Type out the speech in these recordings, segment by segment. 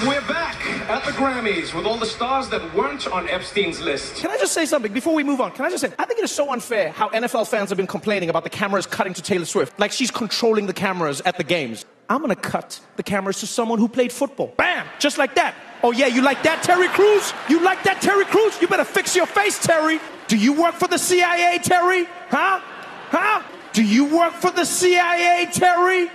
We're back at the Grammys with all the stars that weren't on Epstein's list. Can I just say something before we move on? Can I just say, I think it is so unfair how NFL fans have been complaining about the cameras cutting to Taylor Swift, like she's controlling the cameras at the games. I'm gonna cut the cameras to someone who played football. Bam! Just like that. Oh yeah, you like that, Terry Crews? You like that, Terry Crews? You better fix your face, Terry. Do you work for the CIA, Terry? Huh? Huh? Do you work for the CIA, Terry?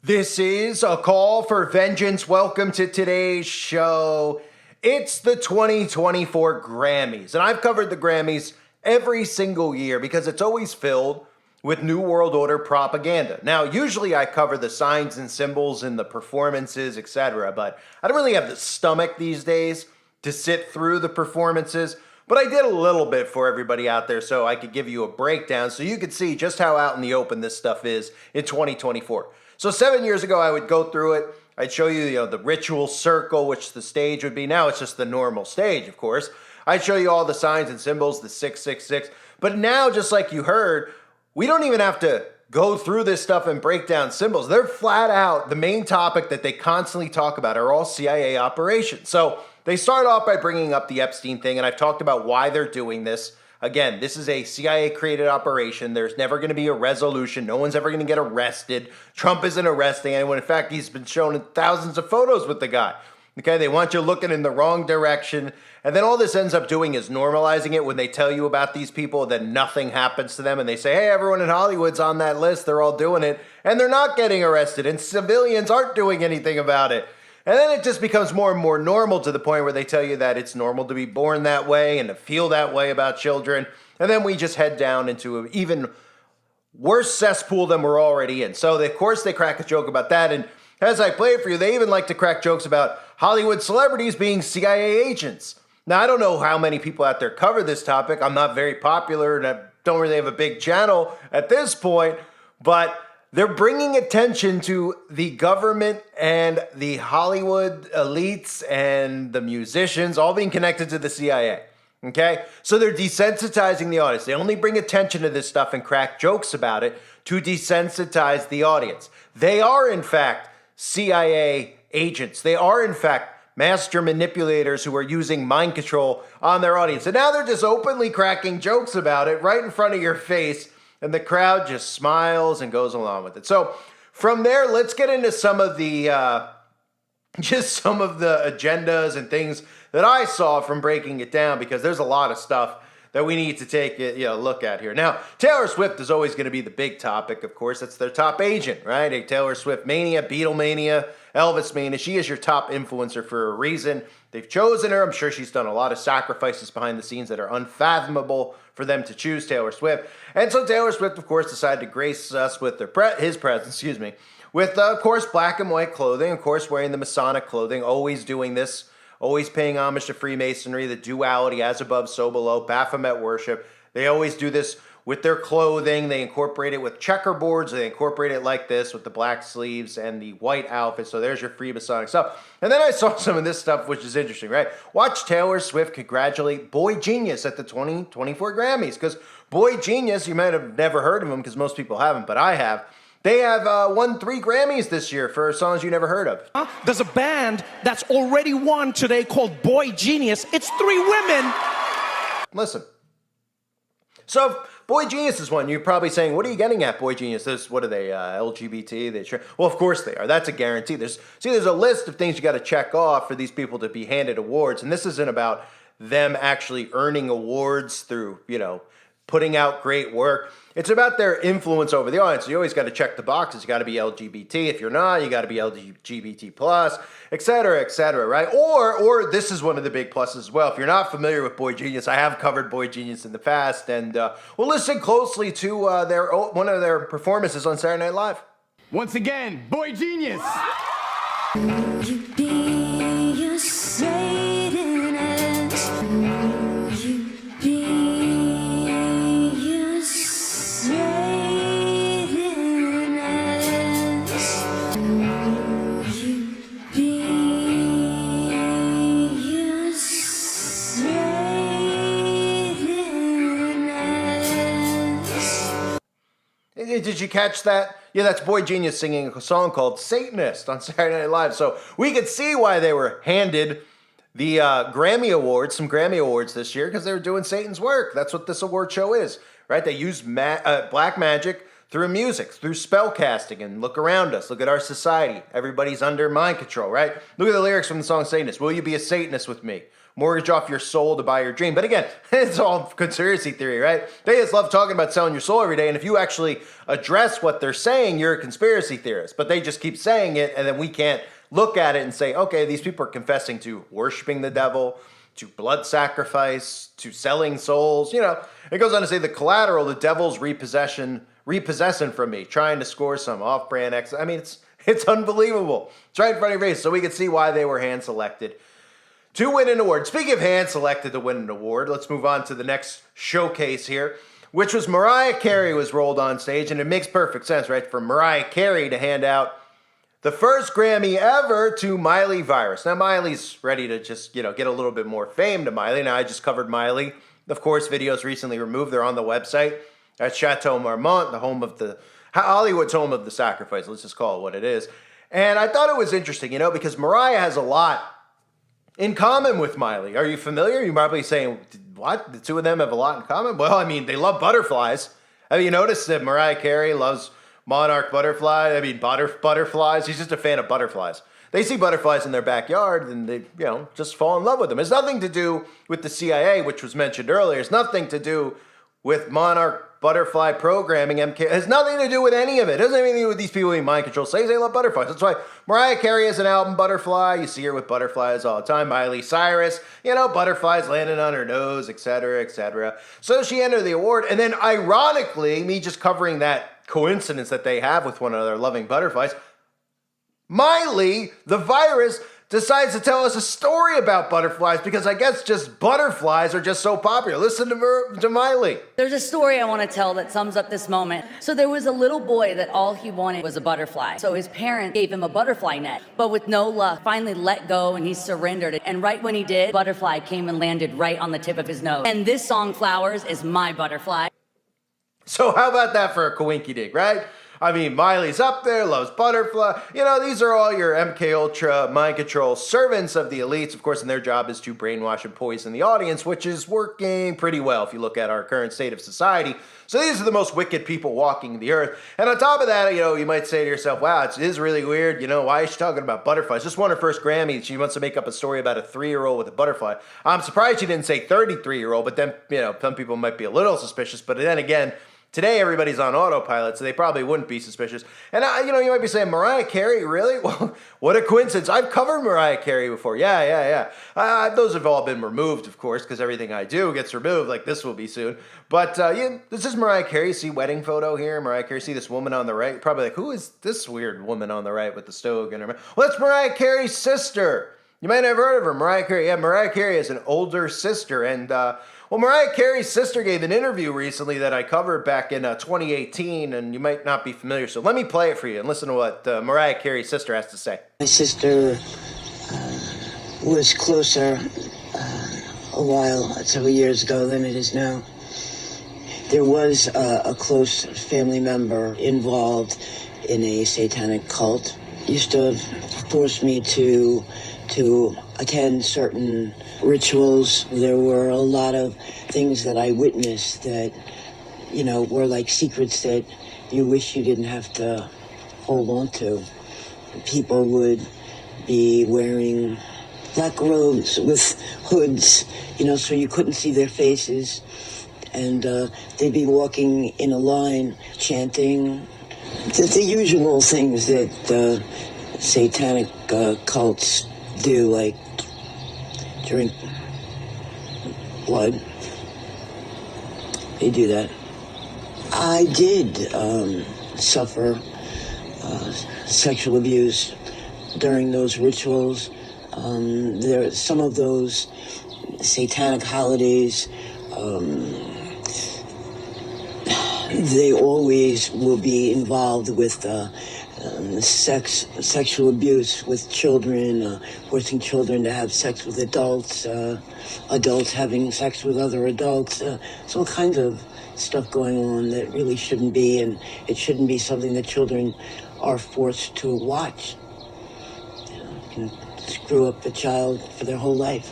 This is a call for vengeance. Welcome to today's show. It's the 2024 Grammys, and I've covered the Grammys every single year because it's always filled with New World Order propaganda. Now, usually I cover the signs and symbols and the performances, etc., but I don't really have the stomach these days to sit through the performances, but I did a little bit for everybody out there so I could give you a breakdown so you could see just how out in the open this stuff is in 2024. So 7 years ago, I would go through it. I'd show you, the ritual circle, which the stage would be. Now it's just the normal stage, of course. I'd show you all the signs and symbols, the 666. But now, just like you heard, we don't even have to go through this stuff and break down symbols. They're flat out, the main topic that they constantly talk about are all CIA operations. So they start off by bringing up the Epstein thing, and I've talked about why they're doing this. Again, this is a CIA-created operation. There's never going to be a resolution. No one's ever going to get arrested. Trump isn't arresting anyone. In fact, he's been shown in thousands of photos with the guy. Okay, they want you looking in the wrong direction. And then all this ends up doing is normalizing it when they tell you about these people, then nothing happens to them. And they say, hey, everyone in Hollywood's on that list. They're all doing it. And they're not getting arrested. And civilians aren't doing anything about it. And then it just becomes more and more normal to the point where they tell you that it's normal to be born that way and to feel that way about children. And then we just head down into an even worse cesspool than we're already in. So, of course, they crack a joke about that. And as I play it for you, they even like to crack jokes about Hollywood celebrities being CIA agents. Now, I don't know how many people out there cover this topic. I'm not very popular and I don't really have a big channel at this point, but they're bringing attention to the government and the Hollywood elites and the musicians all being connected to the CIA. Okay? So they're desensitizing the audience. They only bring attention to this stuff and crack jokes about it to desensitize the audience. They are, in fact, CIA agents. They are, in fact, master manipulators who are using mind control on their audience. And now they're just openly cracking jokes about it right in front of your face. And the crowd just smiles and goes along with it. So from there, let's get into some of the agendas and things that I saw from breaking it down, because there's a lot of stuff that we need to take a look at here. Now, Taylor Swift is always going to be the big topic, of course. That's their top agent, right? A Taylor Swift mania, Beatlemania, Elvis mania. She is your top influencer for a reason. They've chosen her. I'm sure she's done a lot of sacrifices behind the scenes that are unfathomable for them to choose Taylor Swift. And so Taylor Swift, of course, decided to grace us with his presence, with, of course, black and white clothing, of course, wearing the Masonic clothing, always doing this, always paying homage to Freemasonry, the duality, as above, so below, Baphomet worship. They always do this with their clothing. They incorporate it with checkerboards. They incorporate it like this with the black sleeves and the white outfit. So there's your Freemasonic stuff. And then I saw some of this stuff, which is interesting, right? Watch Taylor Swift congratulate Boy Genius at the 2024 Grammys. Because Boy Genius, you might have never heard of him because most people haven't, but I have. They have won 3 Grammys this year for songs you never heard of. There's a band that's already won today called Boy Genius. It's 3 women. Listen. So if Boy Genius is one, you're probably saying, what are you getting at, Boy Genius? What are they, LGBT? Well, of course they are. That's a guarantee. There's a list of things you got to check off for these people to be handed awards. And this isn't about them actually earning awards through, putting out great work. It's about their influence over the audience. You always got to check the boxes. You got to be LGBT. If you're not, you got to be LGBT plus, et cetera, right? Or this is one of the big pluses as well. If you're not familiar with Boy Genius, I have covered Boy Genius in the past, and we'll listen closely to one of their performances on Saturday Night Live. Once again, Boy Genius. Did you catch that? Yeah, that's Boy Genius singing a song called Satanist on Saturday Night Live. So we could see why they were handed the Grammy Awards, some Grammy Awards this year, because they were doing Satan's work. That's what this award show is, right? They use black magic through music, through spell casting, and look around us. Look at our society. Everybody's under mind control, right? Look at the lyrics from the song Satanist. Will you be a Satanist with me? Mortgage off your soul to buy your dream. But again, it's all conspiracy theory, right? They just love talking about selling your soul every day. And if you actually address what they're saying, you're a conspiracy theorist. But they just keep saying it, and then we can't look at it and say, okay, these people are confessing to worshiping the devil, to blood sacrifice, to selling souls. It goes on to say the collateral, the devil's repossessing from me, trying to score some off-brand X. I mean, it's unbelievable. It's right in front of your face. So we can see why they were hand-selected to win an award. Speaking of hand-selected to win an award, let's move on to the next showcase here, which was Mariah Carey was rolled on stage, and it makes perfect sense, right, for Mariah Carey to hand out the first Grammy ever to Miley Virus. Now, Miley's ready to just, get a little bit more fame to Miley. Now, I just covered Miley. Of course, videos recently removed. They're on the website at Chateau Marmont, Hollywood's home of the sacrifice. Let's just call it what it is. And I thought it was interesting, because Mariah has a lot in common with Miley. Are you familiar? You're probably saying, what? The two of them have a lot in common? Well, I mean, they love butterflies. Have you noticed that Mariah Carey loves Monarch butterflies? I mean, butterflies. She's just a fan of butterflies. They see butterflies in their backyard and they, just fall in love with them. It's nothing to do with the CIA, which was mentioned earlier. It's nothing to do with Monarch butterfly programming, MK. It has nothing to do with any of it. It doesn't have anything to do with these people in mind control. Say they love butterflies. That's why Mariah Carey has an album, Butterfly. You see her with butterflies all the time. Miley Cyrus, butterflies landing on her nose, etc., etc. So she entered the award. And then ironically, me just covering that coincidence that they have with one another loving butterflies, Miley, the virus, decides to tell us a story about butterflies because I guess just butterflies are just so popular. Listen to Miley. There's a story I want to tell that sums up this moment. So there was a little boy that all he wanted was a butterfly. So his parents gave him a butterfly net, but with no luck, finally let go and he surrendered it. And right when he did, butterfly came and landed right on the tip of his nose. And this song, Flowers, is my butterfly. So how about that for a coinky-dink, right? I mean, Miley's up there, loves butterfly. These are all your MK Ultra mind control servants of the elites, of course, and their job is to brainwash and poison the audience, which is working pretty well if you look at our current state of society. So these are the most wicked people walking the earth. And on top of that, you might say to yourself, wow, it is really weird. Why is she talking about butterflies? Just won her first Grammy. She wants to make up a story about a 3-year-old with a butterfly. I'm surprised she didn't say 33-year-old, but then, some people might be a little suspicious. But then again, today, everybody's on autopilot, so they probably wouldn't be suspicious. And, you might be saying, Mariah Carey, really? Well, what a coincidence. I've covered Mariah Carey before. Yeah. Those have all been removed, of course, because everything I do gets removed, like this will be soon. But, this is Mariah Carey. See wedding photo here? Mariah Carey. See this woman on the right? Probably like, who is this weird woman on the right with the stove in her mouth? Well, that's Mariah Carey's sister. You might have heard of her, Mariah Carey. Yeah, Mariah Carey is an older sister, and, Mariah Carey's sister gave an interview recently that I covered back in 2018, and you might not be familiar. So let me play it for you and listen to what Mariah Carey's sister has to say. My sister was closer several years ago than it is now. There was a close family member involved in a satanic cult. Used to force me to attend certain rituals. There were a lot of things that I witnessed that, were like secrets that you wish you didn't have to hold on to. People would be wearing black robes with hoods, so you couldn't see their faces. And they'd be walking in a line, chanting the usual things that satanic cults do, like drink blood. They do that. I did suffer sexual abuse during those rituals. Some of those satanic holidays, they always will be involved with sexual abuse with children, forcing children to have sex with adults, adults having sex with other adults. There's all kinds of stuff going on that really shouldn't be, and it shouldn't be something that children are forced to watch. It can screw up a child for their whole life.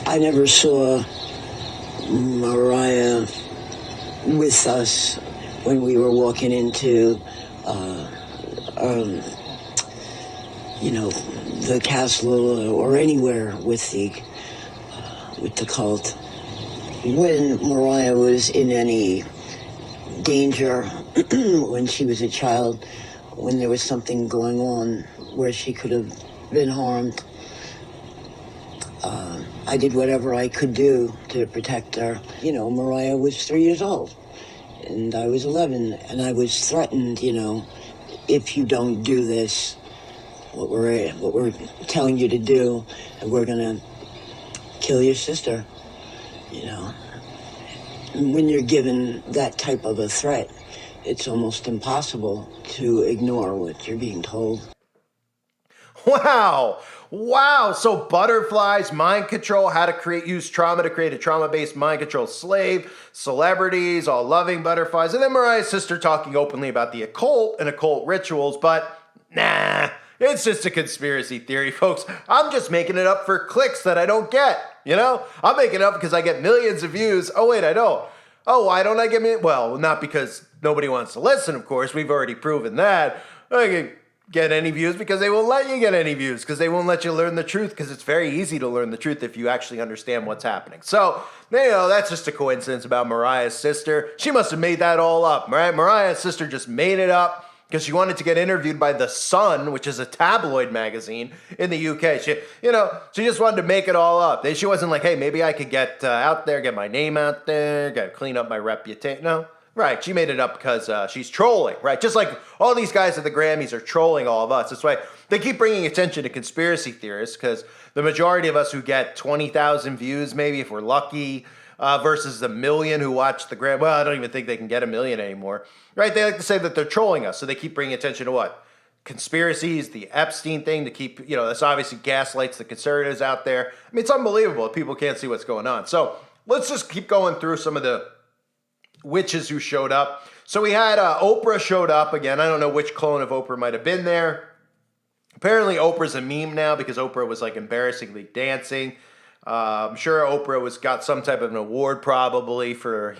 I never saw Mariah with us when we were walking into the castle or anywhere with the cult. When Mariah was in any danger, when she was a child, when there was something going on where she could have been harmed, I did whatever I could do to protect her. Mariah was 3 years old, and I was 11, and I was threatened, if you don't do this, what we're telling you to do, and we're gonna kill your sister. And when you're given that type of a threat, it's almost impossible to ignore what you're being told. Wow. So butterflies, mind control, how to use trauma to create a trauma-based mind control slave, celebrities, all loving butterflies, and then Mariah's sister talking openly about the occult and occult rituals, but nah, it's just a conspiracy theory, folks. I'm just making it up for clicks that I don't get, I'm making it up because I get millions of views. Oh, wait, I don't. Oh, why don't I get well, not because nobody wants to listen, of course. We've already proven that. I can get any views because they won't let you get any views, because they won't let you learn the truth, because it's very easy to learn the truth if you actually understand what's happening. So, that's just a coincidence about Mariah's sister. She must have made that all up, right? Mariah's sister just made it up because she wanted to get interviewed by The Sun, which is a tabloid magazine in the UK. She just wanted to make it all up. She wasn't like, hey, maybe I could get out there, get my name out there, got to clean up my reputation. No. Right, she made it up because she's trolling, right? Just like all these guys at the Grammys are trolling all of us. That's why they keep bringing attention to conspiracy theorists, because the majority of us who get 20,000 views, maybe if we're lucky, versus the million who watch the Grammy. Well, I don't even think they can get a million anymore, right? They like to say that they're trolling us, so they keep bringing attention to what? Conspiracies, the Epstein thing, to keep, this obviously gaslights the conservatives out there. I mean, it's unbelievable that people can't see what's going on. So let's just keep going through some of the witches who showed up. So we had Oprah showed up again. I don't know which clone of Oprah might have been there. Apparently Oprah's a meme now because Oprah was like embarrassingly dancing. I'm sure Oprah got some type of an award probably for,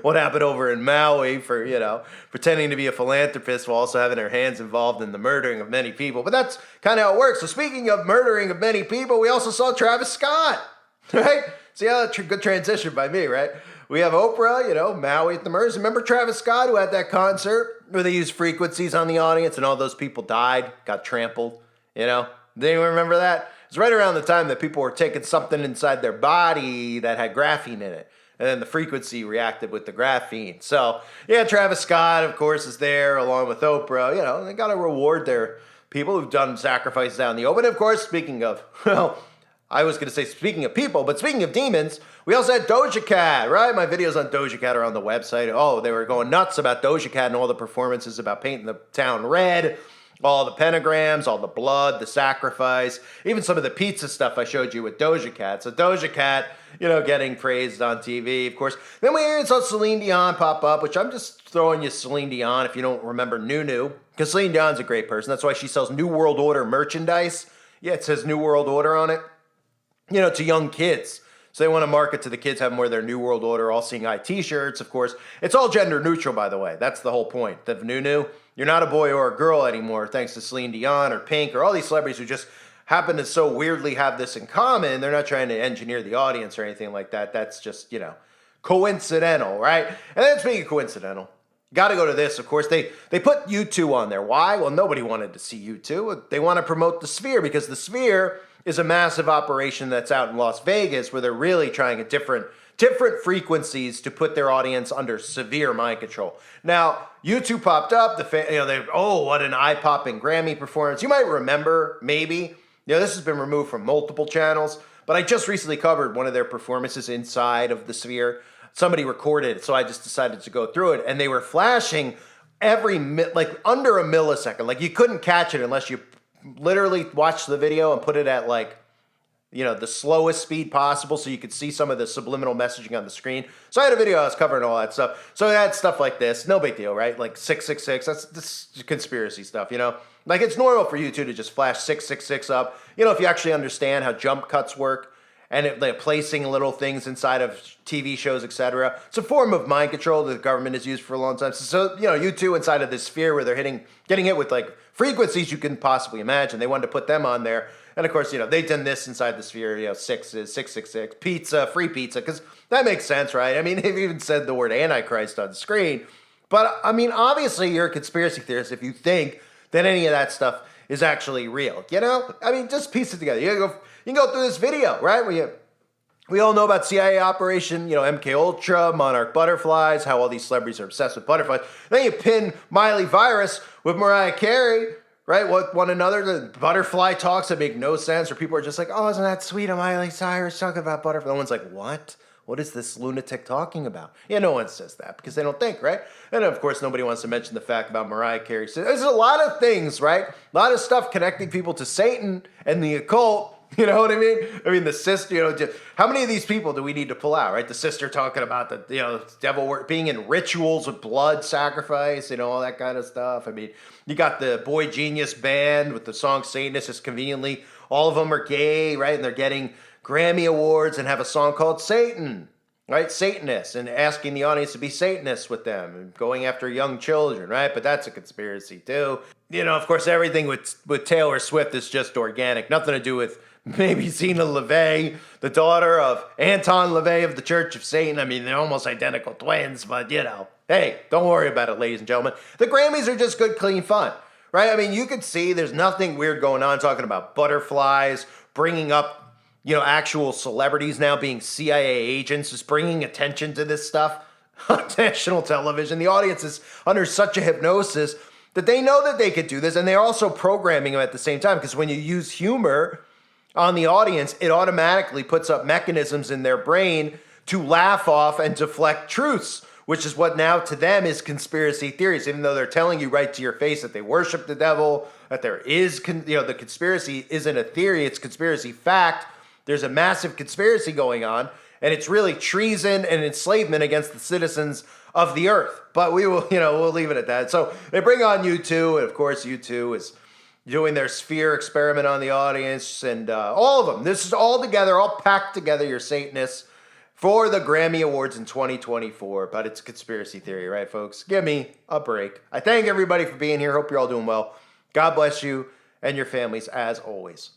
what happened over in Maui for, pretending to be a philanthropist while also having her hands involved in the murdering of many people. But that's kind of how it works. So speaking of murdering of many people, we also saw Travis Scott, right? See how good transition by me, right? We have Oprah, Maui at the Murders. Remember Travis Scott, who had that concert where they used frequencies on the audience and all those people died, got trampled, Did anyone remember that? It's right around the time that people were taking something inside their body that had graphene in it. And then the frequency reacted with the graphene. So, Travis Scott, of course, is there along with Oprah. They got to reward their people who've done sacrifices out in the open. Of course, speaking of, I was going to say speaking of people, but speaking of demons, we also had Doja Cat, right? My videos on Doja Cat are on the website. Oh, they were going nuts about Doja Cat and all the performances about painting the town red, all the pentagrams, all the blood, the sacrifice, even some of the pizza stuff I showed you with Doja Cat. So Doja Cat, getting praised on TV, of course. Then we even saw Celine Dion pop up, which I'm just throwing you Celine Dion if you don't remember Nunu, because Celine Dion's a great person. That's why she sells New World Order merchandise. Yeah, it says New World Order on it. To young kids. So they want to market to the kids, have more of their New World Order, all seeing eye t-shirts, of course. It's all gender neutral, by the way. That's the whole point of Nunu. You're not a boy or a girl anymore, thanks to Celine Dion or Pink or all these celebrities who just happen to so weirdly have this in common. They're not trying to engineer the audience or anything like that. That's just, coincidental, right? And then speaking of coincidental, got to go to this, of course. They put U2 on there. Why? Well, nobody wanted to see U2. They want to promote the Sphere because the Sphere is a massive operation that's out in Las Vegas where they're really trying at different frequencies to put their audience under severe mind control. Now, U2 popped up. What an eye-popping Grammy performance. You might remember, maybe. This has been removed from multiple channels, but I just recently covered one of their performances inside of the Sphere. Somebody recorded it, so I just decided to go through it, and they were flashing like under a millisecond. Like you couldn't catch it unless you literally watched the video and put it at like, the slowest speed possible so you could see some of the subliminal messaging on the screen. So I had a video I was covering all that stuff. So I had stuff like this. No big deal, right? Like 666, that's conspiracy stuff, Like it's normal for YouTube to just flash 666 up. If you actually understand how jump cuts work and they're placing little things inside of TV shows, etc. It's a form of mind control that the government has used for a long time. So YouTube inside of this sphere where they're getting hit with like frequencies you can possibly imagine. They wanted to put them on there. And of course, they've done this inside the sphere, 666, pizza, free pizza, because that makes sense, right? I mean, they've even said the word Antichrist on the screen. But, I mean, obviously you're a conspiracy theorist if you think that any of that stuff is actually real, I mean, just piece it together. You can go through this video, right? We all know about CIA operation, MK Ultra, Monarch butterflies, how all these celebrities are obsessed with butterflies. Then you pin Miley virus with Mariah Carey, right? One another, the butterfly talks that make no sense, or people are just like, oh, isn't that sweet of Miley Cyrus talking about butterflies? No one's like, what? What is this lunatic talking about? Yeah, no one says that because they don't think, right? And of course, nobody wants to mention the fact about Mariah Carey. So there's a lot of things, right? A lot of stuff connecting people to Satan and the occult. You know what I mean? I mean, the sister, how many of these people do we need to pull out, right? The sister talking about the, devil being in rituals with blood sacrifice, all that kind of stuff. I mean, you got the Boy Genius band with the song Satanist, just conveniently. All of them are gay, right? And they're getting Grammy Awards and have a song called Satan, right? Satanists, and asking the audience to be Satanists with them and going after young children, right? But that's a conspiracy too. Of course, everything with Taylor Swift is just organic. Nothing to do with maybe Zena LaVey, the daughter of Anton LaVey of the Church of Satan. I mean, they're almost identical twins, but hey, don't worry about it, ladies and gentlemen. The Grammys are just good, clean fun, right? I mean, you can see there's nothing weird going on talking about butterflies, bringing up, actual celebrities now being CIA agents, just bringing attention to this stuff on national television. The audience is under such a hypnosis that they know that they could do this, and they're also programming them at the same time, because when you use humor on the audience, it automatically puts up mechanisms in their brain to laugh off and deflect truths, which is what now to them is conspiracy theories, even though they're telling you right to your face that they worship the devil, that there is, the conspiracy isn't a theory, it's conspiracy fact. There's a massive conspiracy going on, and it's really treason and enslavement against the citizens of the earth. But we will, we'll leave it at that. So they bring on U2, and of course U2 is doing their sphere experiment on the audience, and all of them. This is all together, all packed together, your Satanists, for the Grammy Awards in 2024. But it's conspiracy theory, right, folks? Give me a break. I thank everybody for being here. Hope you're all doing well. God bless you and your families, as always.